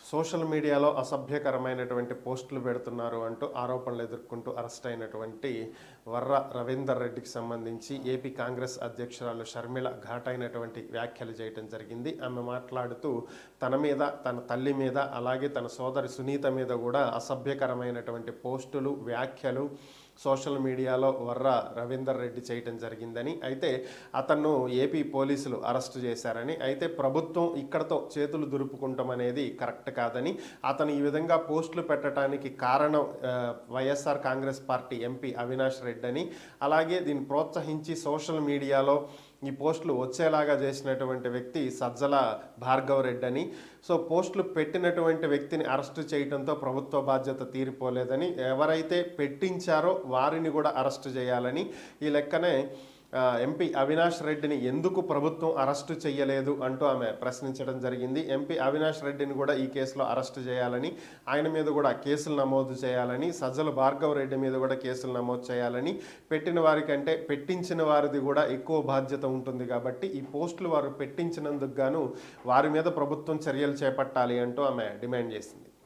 Social మీడియాలో అసభ్యకరమైనటువంటి పోస్టులు పెడుతున్నారు అంటూ ఆరోపణలు ఎదుర్కొంటూ అరెస్ట్ అయినటువంటి వర్ర రవీందర్ రెడ్డికి సంబంధించి ఏపీ కాంగ్రెస్ అధ్యక్షురాలు షర్మిల ఘాటైనటువంటి వ్యాఖ్యలు చేయడం జరిగింది. ఆమె మాట్లాడుతూ తన మీద, తన తల్లి మీద, అలాగే తన సోదరి సునీత మీద కూడా అసభ్యకరమైనటువంటి పోస్టులు, వ్యాఖ్యలు సోషల్ మీడియాలో వర్ర రవీందర్ రెడ్డి చేయటం జరిగిందని, అయితే అతను ఏపీ పోలీసులు అరెస్టు చేశారని, అయితే ప్రభుత్వం ఇక్కడతో చేతులు దులుపుకుంటాం అనేది కరెక్ట్ కాదని, అతను ఈ విధంగా పోస్టులు పెట్టడానికి కారణం వైఎస్ఆర్ కాంగ్రెస్ పార్టీ ఎంపీ అవినాష్ రెడ్డి అని, అలాగే దీన్ని ప్రోత్సహించి సోషల్ మీడియాలో ఈ పోస్టులు వచ్చేలాగా చేసినటువంటి వ్యక్తి సజ్జల భార్గవ్ రెడ్డి అని. సో పోస్టులు పెట్టినటువంటి వ్యక్తిని అరెస్టు చేయడంతో ప్రభుత్వ బాధ్యత తీరిపోలేదని, ఎవరైతే పెట్టించారో వారిని కూడా అరెస్టు చేయాలని, ఈ లెక్కనే ఎంపీ అవినాష్ రెడ్డిని ఎందుకు ప్రభుత్వం అరెస్టు చేయలేదు అంటూ ఆమె ప్రశ్నించడం జరిగింది. ఎంపీ అవినాష్ రెడ్డిని కూడా ఈ కేసులో అరెస్టు చేయాలని, ఆయన మీద కూడా కేసులు నమోదు చేయాలని, సజ్జల భార్గవ్ రెడ్డి మీద కూడా కేసులు నమోదు చేయాలని, పెట్టిన వారికంటే పెట్టించిన వారిది కూడా ఎక్కువ బాధ్యత ఉంటుంది కాబట్టి ఈ పోస్టులు వారు పెట్టించినందుకు గాను వారి మీద ప్రభుత్వం చర్యలు చేపట్టాలి అంటూ ఆమె డిమాండ్ చేసింది.